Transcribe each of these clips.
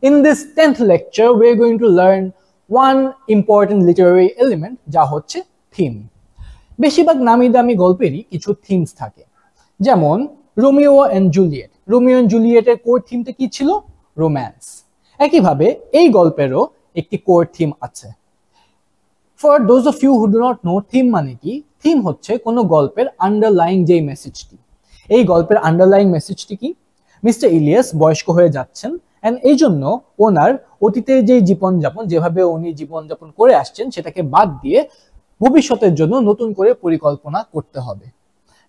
In this 10th lecture, we're going to learn one important literary element, যা হচ্ছে theme. বেশিরভাগ নামি দামি গল্পেরই কিছু থিমস থাকে, যেমন Romeo and Juliet. Romeo and জুলিয়েটের কোর থিমটা কি ছিল? রোম্যান্স। একইভাবে এই গল্পেরও একটি কোর থিম আছে। For those of you who do not know theme মানে কি, থিম হচ্ছে কোনো গল্পের আন্ডারলাইং যেই মেসেজটি। এই গল্পের আন্ডারলাইং মেসেজটি কি? মিস্টার ইলিয়াস বয়স্ক হয়ে যাচ্ছেন, এন্ড এই জন্য ওনার অতীতের যে জীবনযাপন, যেভাবে উনি জীবনযাপন করে আসছেন সেটাকে বাদ দিয়ে ভবিষ্যতের জন্য নতুন করে পরিকল্পনা করতে হবে।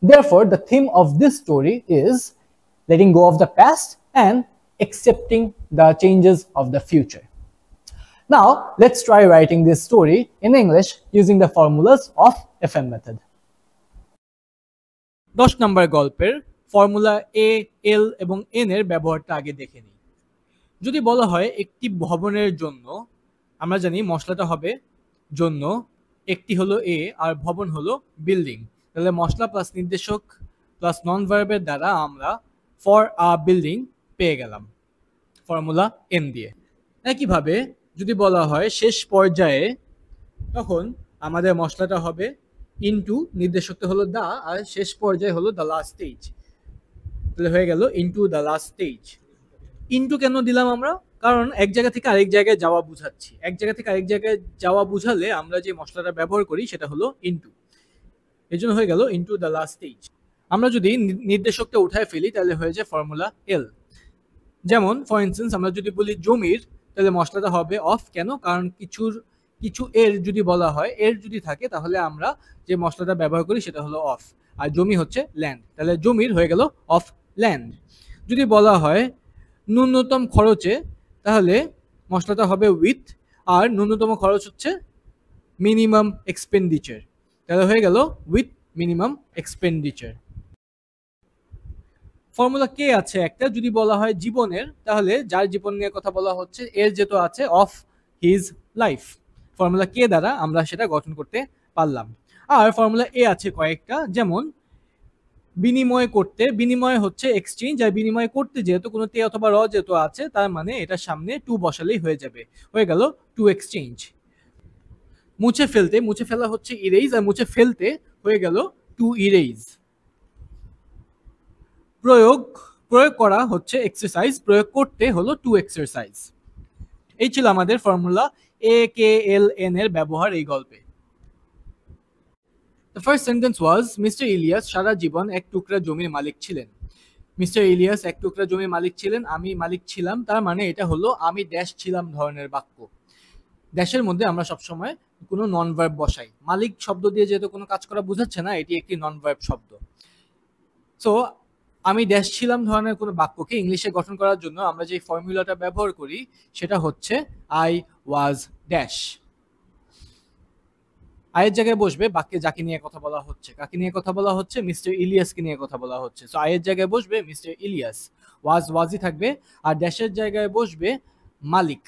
Therefore, the theme of this story is letting go of the past and accepting the changes of the future. Now, let's try writing this story in English using the formulas of FM method. 10 নম্বর গল্পের formula এ, এল এবং N এর ব্যবহারটা আগে দেখে নিই। যদি বলা হয় একটি ভবনের জন্য, আমরা জানি মশলাটা হবে জন্য, একটি হলো এ আর ভবন হলো বিল্ডিং, তাহলে মশলা প্লাস নির্দেশক প্লাস নন ভার্বের দ্বারা আমরা ফর আ বিল্ডিং পেয়ে গেলাম ফর্মুলা এন দিয়ে। একইভাবে যদি বলা হয় শেষ পর্যায়ে, তখন আমাদের মশলাটা হবে ইনটু, নির্দেশকটা হলো দা, আর শেষ পর্যায়ে হলো দ্য লাস্ট স্টেজ, তাহলে হয়ে গেল into the last stage. Into কেন দিলাম আমরা? কারণ এক জায়গা থেকে আরেক জায়গায় যাওয়া বুঝাচ্ছি। এক জায়গা থেকে আরেক জায়গায় যাওয়া বুঝালে আমরা যে মশলাটা ব্যবহার করি সেটা হলো ইনটু, এই জন্য হয়ে গেল ইনটু দ্য লাস্ট স্টেজ। আমরা যদি নির্দেশকটা উঠায় ফেলি তাহলে হয়ে যায় ফর্মুলা এল। যেমন ফর ইনস্টেন্স আমরা যদি বলি জমির, তাহলে মশলাটা হবে অফ। কেন? কারণ কিছু এর যদি বলা হয়, এর যদি থাকে তাহলে আমরা যে মশলাটা ব্যবহার করি সেটা হলো অফ, আর জমি হচ্ছে ল্যান্ড, তাহলে জমির হয়ে গেল অফ ল্যান্ড। যদি বলা হয় ন্যূনতম খরচে, তাহলে মশলাটা হবে উইথ, আর ন্যূনতম খরচ হচ্ছে মিনিমাম এক্সপেন্ডিচার, তাহলে হয়ে গেল উইথ মিনিমাম এক্সপেন্ডিচার। ফর্মুলা কে আছে একটা, যদি বলা হয় জীবনের, তাহলে যার জীবন নিয়ে কথা বলা হচ্ছে এর যেহেতু আছে অফ হিজ লাইফ, ফর্মুলা কে দ্বারা আমরা সেটা গঠন করতে পারলাম। আর ফর্মুলা এ আছে কয়েকটা, যেমন বিনিময় করতে, বিনিময় হচ্ছে এক্সচেঞ্জ, আর বিনিময় করতে যেহেতু কোনো তে অথবা র যেহেতু আছে, তার মানে এটার সামনে টু বসালেই হয়ে যাবে, হয়ে গেল টু এক্সচেঞ্জ। মুছে ফেলতে, মুছে ফেলা হচ্ছে ইরেজ, আর মুছে ফেলতে হয়ে গেল টু ইরেজ। প্রয়োগ করা হচ্ছে এক্সারসাইজ, প্রয়োগ করতে হলো টু এক্সারসাইজ। এই ছিল আমাদের ফর্মুলা এ, কে, এল, এন এর ব্যবহার এই গল্পে। The first sentence was, Mr. Ilias সারা জীবন এক টুকরা জমির মালিক ছিলেন। মিস্টার ইলিয়াস এক টুকরা জমির মালিক ছিলেন, আমি মালিক ছিলাম, তার মানে এটা হলো আমি ড্যাশ ছিলাম ধরনের বাক্য। ড্যাশের মধ্যে আমরা সবসময় কোনো নন ভার্ব বসাই। মালিক শব্দ দিয়ে যেহেতু কোনো কাজ করা বোঝাচ্ছে না, এটি একটি নন ভার্ব শব্দ। সো আমি ড্যাশ ছিলাম ধরনের কোনো বাক্যকে ইংলিশে গঠন করার জন্য আমরা যে ফর্মুলাটা ব্যবহার করি সেটা হচ্ছে আই ওয়াজ ড্যাশ। আয়ের জায়গায় বসবে বাক্যে যাকে নিয়ে কথা বলা হচ্ছে। কাকে নিয়ে কথা বলা হচ্ছে? মিস্টার ইলিয়াসকে নিয়ে কথা বলা হচ্ছে। সো আয়ের জায়গায় বসবে মিস্টার ইলিয়াস, ওয়াজই থাকবে, আর ড্যাশের জায়গায় বসবে মালিক।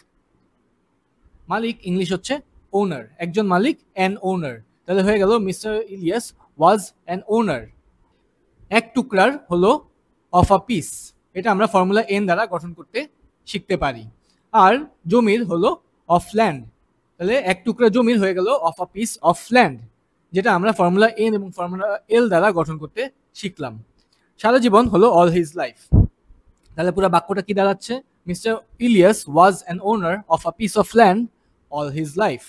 মালিক ইংলিশ হচ্ছে ওনার, একজন মালিক, অ্যান ওনার, তাহলে হয়ে গেল মিস্টার ইলিয়াস ওয়াজ অ্যান ওনার। এক টুকরার হলো অফ আ পিস, এটা আমরা ফর্মুলা এন দ্বারা গঠন করতে শিখতে পারি। আর জমির হলো অফ ল্যান্ড, তাহলে এক টুকরা জমির হয়ে গেল of a piece of land, যেটা আমরা ফর্মুলা এন এবং ফর্মুলা এল দ্বারা গঠন করতে শিখলাম। সারা জীবন হলো অল হিজ লাইফ, তাহলে পুরো বাক্যটা কি দাঁড়াচ্ছে? Mister Ilias was an owner of a piece of land all his life.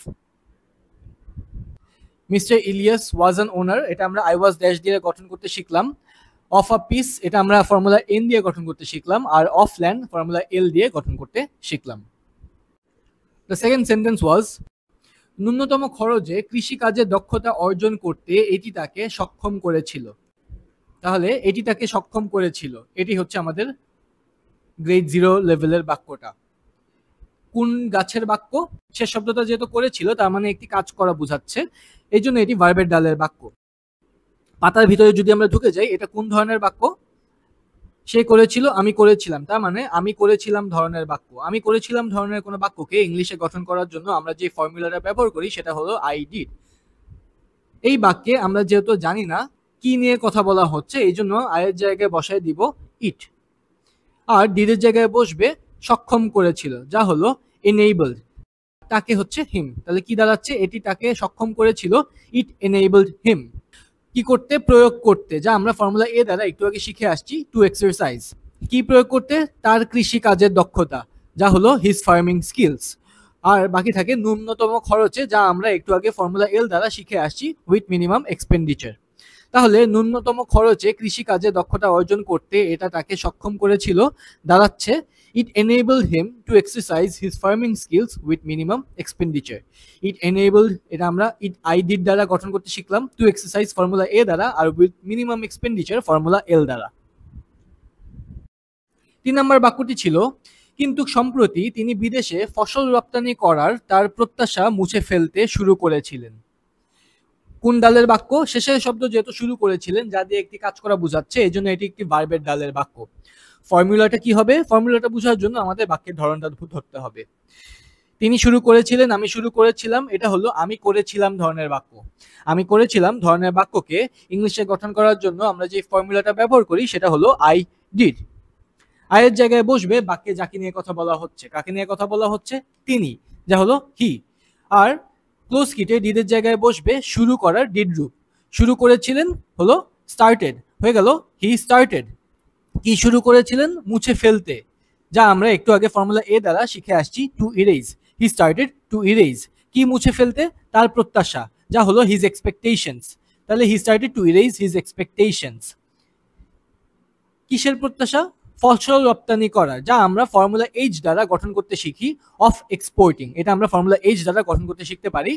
Mister Ilias was an owner, এটা আমরা আই ওয়াজ ড্যাশ দিয়ে গঠন করতে শিখলাম। অফ আ পিস, এটা আমরা ফর্মুলা এন দিয়ে গঠন করতে শিখলাম, আর অফ ল্যান্ড ফর্মুলা এল দিয়ে গঠন করতে শিখলাম। The second sentence was, ন্যূনতম খরচে কৃষিকাজে দক্ষতা অর্জন করতে এটি তাকে সক্ষম করেছিল। তাহলে এটি তাকে সক্ষম করেছিল, এটি হচ্ছে আমাদের গ্রেড 0 লেভেলের বাক্যটা। কোন গাছের বাক্য? শেষ শব্দটা যেহেতু করেছিল তার মানে একটি কাজ করা বোঝাচ্ছে, এই জন্য এটি ভার্বের ডালের বাক্য। পাতার ভিতরে যদি আমরা ঢুকে যাই, এটা কোন ধরনের বাক্য? সে করেছিল, আমি করেছিলাম, তার মানে আমি করেছিলাম ধরনের বাক্য। আমি করেছিলাম ধরনের কোনো বাক্যকে ইংলিশে গঠন করার জন্য আমরা যে ফর্মুলাটা ব্যবহার করি সেটা হলো আই ডিড। এই বাক্যে আমরা যেহেতু জানি না কি নিয়ে কথা বলা হচ্ছে, এই জন্য আয়ের জায়গায় বসায় দিব ইট, আর ডিডের জায়গায় বসবে সক্ষম করেছিল, যা হলো enabled, তাকে হচ্ছে হিম। তাহলে কি দাঁড়াচ্ছে, এটি তাকে সক্ষম করেছিল, ইট enabled হিম। কি করতে, প্রয়োগ করতে, যা আমরা ফর্মুলা এ দ্বারা একটু আগে শিখে আসছি, টু এক্সারসাইজ। কি প্রয়োগ করতে, তার কৃষি কাজের দক্ষতা, যা হলো হিজ ফার্মিং স্কিলস। আর বাকি থাকে ন্যূনতম খরচে, যা আমরা একটু আগে ফর্মুলা এল দ্বারা শিখে আসছি, উইথ মিনিমাম এক্সপেন্ডিচার। তাহলে ন্যূনতম খরচে কৃষি কাজে দক্ষতা অর্জন করতে এটা তাকে সক্ষম করেছিল, দাঁড়াচ্ছে ইট enabled him to exercise his farming skills with minimum expenditure. It enabled, এটা আমরা ইট আই ডিড দ্বারা গঠন করতে শিখলাম, টু এক্সারসাইজ ফর্মুলা এ দ্বারা, আর উইথ মিনিমাম এক্সপেন্ডিচার ফর্মুলা এল দ্বারা। 3 নম্বর বাক্যটি ছিল, কিন্তু সম্প্রতি তিনি বিদেশে ফসল রপ্তানি করার তার প্রত্যাশা মুছে ফেলতে শুরু করেছিলেন। কোন ডালের বাক্য, শেষের শব্দ যেহেতু শুরু করেছিলেন, যা দিয়ে একটি কাজ করা বোঝাচ্ছে, এই জন্য এটি একটি ভার্বের ডালের বাক্য। ফর্মুলাটা কি হবে, ফর্মুলাটা বোঝার জন্য আমাদের বাক্যের ধরনটা ধরতে হবে। তিনি শুরু করেছিলেন, আমি শুরু করেছিলাম, এটা হলো আমি করেছিলাম ধরনের বাক্য। আমি করেছিলাম ধরনের বাক্যকে ইংলিশে গঠন করার জন্য আমরা যে ফর্মুলাটা ব্যবহার করি সেটা হলো আই ডিড। আয়ের জায়গায় বসবে বাক্যে যাকে নিয়ে কথা বলা হচ্ছে, কাকে নিয়ে কথা বলা হচ্ছে, তিনি, যা হলো হি। আর ক্লোজ কিটে ডিডের জায়গায় বসবে শুরু করার ডিড রূপ। শুরু করেছিলেন হলো স্টার্টেড, হয়ে গেল হি স্টার্টেড। কি শুরু করেছিলেন, মুছে ফেলতে, যা আমরা একটু আগে ফর্মুলা এ দ্বারা শিখে আসছি, to erase. He started to erase. কি মুছে ফেলতে, তার প্রত্যাশা, যা হলো হিজ এক্সপেকটেশনস। তাহলে হি started to erase his expectations. কিসের প্রত্যাশা, ফসল রপ্তানি করার, যা আমরা ফর্মুলা এইচ দ্বারা গঠন করতে শিখি, অফ এক্সপোর্টিং, এটা আমরা ফর্মুলা এইচ দ্বারা গঠন করতে শিখতে পারি।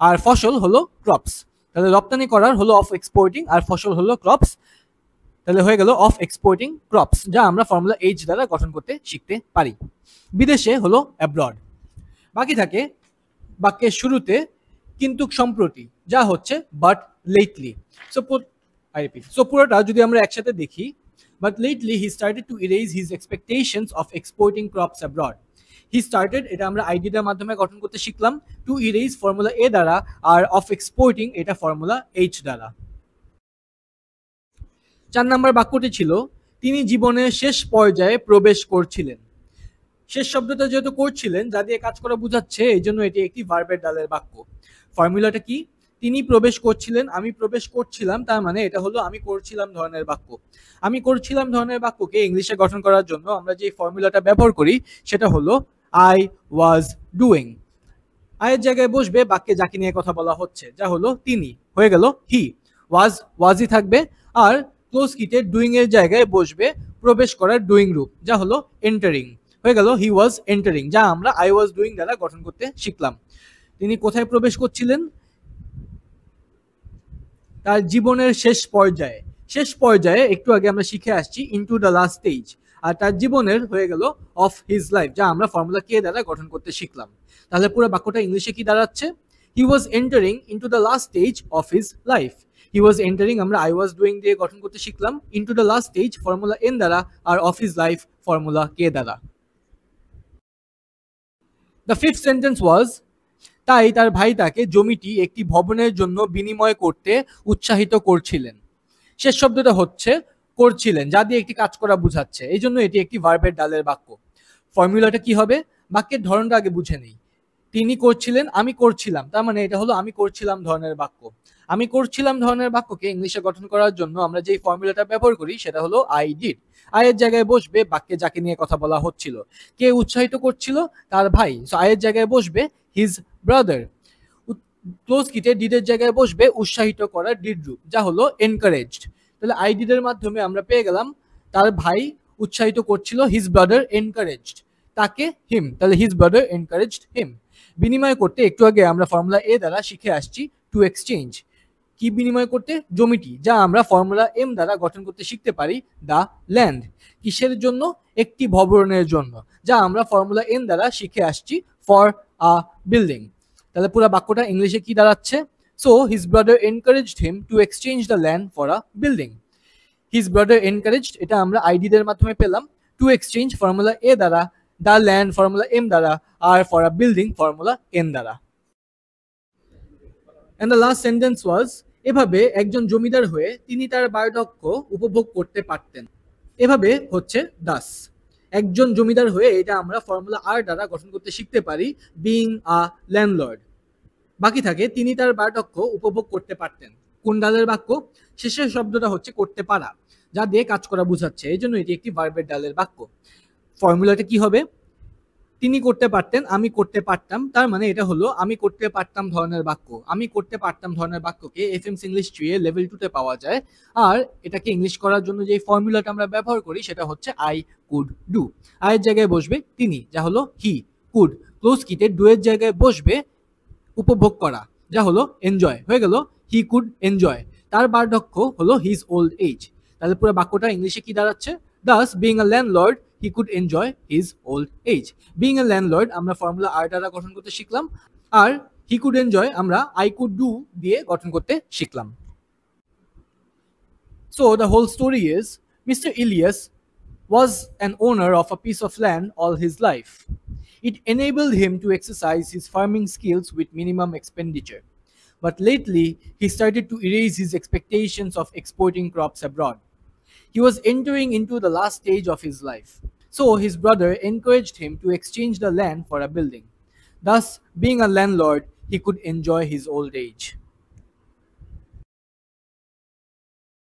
আর ফসল হলো ক্রপস, তাহলে রপ্তানি করার হলো অফ এক্সপোর্টিং, আর ফসল হলো ক্রপস। তাহলে হয়ে গেল অফ এক্সপোর্টিং ক্রপস, যা আমরা ফর্মুলা এইচ দ্বারা গঠন করতে শিখতে পারি। বিদেশে হলো অ্যাব্রড। বাকি থাকে বাক্যের শুরুতে কিন্তু সম্প্রতি, যা হচ্ছে বাট লেটলি। সো পুরোটা যদি আমরা একসাথে দেখি, but lately he started to erase his expectations of exporting crops abroad. He started, এটা আমরা আইডি এর মাধ্যমে গঠন করতে শিখলাম, to erase ফর্মুলা এ দ্বারা, আর of exporting এটা ফর্মুলা এইচ দ্বারা। 4 নম্বর বাক্যটি ছিল, তিনি জীবনের শেষ পর্যায়ে প্রবেশ করছিলেন। শেষ শব্দটা যেহেতু করছিলেন, যা দিয়ে কাজ করা বোঝাচ্ছে, এই জন্য এটি একটি ভার্বের ডালের বাক্য। ফর্মুলাটা কি, তিনি প্রবেশ করছিলেন, আমি প্রবেশ করছিলাম, তার মানে এটা হলো আমি করছিলাম ধরনের বাক্য। আমি করছিলাম ধরনের বাক্যকে ইংলিশে গঠন করার জন্য আমরা যে ফর্মুলাটা ব্যবহার করি সেটা হলো আই ওয়াজ ডুইং। আয়ের জায়গায় বসবে বাক্যে যাকে নিয়ে কথা বলা হচ্ছে, যা হলো তিনি, হয়ে গেল হি। ওয়াজই থাকবে, আর ক্লোজ কিটে ডুইং এর জায়গায় বসবে প্রবেশ করার ডুইং রূপ, যা হলো এন্টারিং, হয়ে গেল হি ওয়াজ এন্টারিং, যা আমরা আই ওয়াজ ডুইং দ্বারা গঠন করতে শিখলাম। তিনি কোথায় প্রবেশ করছিলেন, তার জীবনের শেষ পর্যায়ে। শেষ পর্যায়ে একটু আগে আমরা শিখে আসছি ইনটু দ্য লাস্ট স্টেজ, আর তার জীবনের হয়ে গেল অফ হিজ লাইফ, যা আমরা ফর্মুলা কে দ্বারা গঠন করতে শিখলাম। তাহলে পুরো বাক্যটা ইংলিশে কি দাঁড়াচ্ছে, he was entering into the last stage of his life. He was entering আমরা আই ওয়াজ ডুইং দিয়ে গঠন করতে শিখলাম, into the last stage formula N দ্বারা, আর অফ হিজ লাইফ ফর্মুলা কে দ্বারা। দ্য ফিফথ সেন্টেন্স ওয়াজ, তাই তার ভাই তাকে জমিটি একটি ভবনের জন্য বিনিময় করতে উৎসাহিত করছিলেন। শেষ শব্দটা হচ্ছে করছিলেন, যা দিয়ে একটি কাজ করা বোঝাচ্ছে, এই জন্য এটি একটি ভার্বের ডালের বাক্য। ফর্মুলাটা কি হবে, বাক্যের ধরনটা আগে বুঝে নেই। তিনি করছিলেন, আমি করছিলাম, তার মানে এটা হলো আমি করছিলাম ধরনের বাক্য। আমি করছিলাম ধরনের বাক্যকে ইংলিশে গঠন করার জন্য আমরা যে ফর্মুলাটা ব্যবহার করি সেটা হলো আই ডিড। আয়ের জায়গায় বসবে বাক্যে যাকে নিয়ে কথা বলা হচ্ছিল। কে উৎসাহিত করছিল, তার ভাই, সো আয়ের জায়গায় বসবে হিজ ব্রাদার। ক্লোজ কিটে ডিডের জায়গায় বসবে উৎসাহিত করার ডিড রূপ, যা হলো এনকারেজড। তাহলে আই ডিডের মাধ্যমে আমরা পেয়ে গেলাম তার ভাই উৎসাহিত করছিল, হিজ ব্রাদার এনকারেজড তাকে হিম, তাহলে হিজ ব্রাদার এনকারেজড হিম। বিনিময় করতে একটু আগে আমরা ফর্মুলা এ দ্বারা শিখে আসছি, টু এক্সচেঞ্জ। কি বিনিময় করতে, জমিটি, যা আমরা ফর্মুলা এম দ্বারা গঠন করতে শিখতে পারি, দ্য ল্যান্ড। কিসের জন্য, একটি ভবনের জন্য, যা আমরা ফর্মুলা এন দ্বারা শিখে আসছি, ফর আ বিল্ডিং। তাহলে পুরো বাক্যটা ইংলিশে কি দাঁড়াচ্ছে, so his brother encouraged him to exchange the land for a building. His brother encouraged এটা আমরা আইডি এর মাধ্যমে পেলাম, টু এক্সচেঞ্জ ফর্মুলা এ দ্বারা, দ্য ল্যান্ড ফর্মুলা এম দ্বারা, আর for a building formula N দ্বারা। And the last sentence was, এভাবে একজন জমিদার হয়ে তিনি তার বার্ধক্য উপভোগ করতে পারতেন। এভাবে হচ্ছে দাস। একজন জমিদার হয়ে এটা আমরা ফর্মুলা আর দ্বারা গঠন করতে শিখতে পারি, বিং আ ল্যান্ডলর্ড। বাকি থাকে তিনি তার বার্ধক্য উপভোগ করতে পারতেন। কোন ডালের বাক্য? শেষের শব্দটা হচ্ছে করতে পারা, যা দিয়ে কাজ করা বোঝাচ্ছে, এই জন্য এটি একটি ভার্বের ডালের বাক্য। ফর্মুলাটা কি হবে? তিনি করতে পারতেন, আমি করতে পারতাম, তার মানে এটা হলো আমি করতে পারতাম ধরনের বাক্য। আমি করতে পারতাম ধরনের বাক্যকে এফএমস ইংলিশ ট্রিয়ে লেভেল 2 তে পাওয়া যায়। আর এটাকে ইংলিশ করার জন্য যে ফর্মুলাটা আমরা ব্যবহার করি সেটা হচ্ছে আই কুড ডু। আয়ের জায়গায় বসবে তিনি, যা হলো হি কুড। ক্লোজ কিতে ডু এর জায়গায় বসবে উপভোগ করা, যা হলো এনজয়, হয়ে গেল হি কুড এনজয়। তার বার্ধক্য হলো হিজ ওল্ড এজ। তাহলে পুরো বাক্যটা ইংলিশে কি দাঁড়াচ্ছে? Thus being a landlord he could enjoy his old age. Being a landlord আমরা ফর্মুলা আর দ্বারা গঠন করতে শিখলাম, আর হি কুড এনজয় আমরা আই কুড ডু দিয়ে গঠন করতে শিখলাম। So the whole story is Mr. Elias was an owner of a piece of land all his life. It enabled him to exercise his farming skills with minimum expenditure. But lately, he started to erase his expectations of exporting crops abroad. He was entering into the last stage of his life. So his brother encouraged him to exchange the land for a building. Thus, being a landlord, he could enjoy his old age.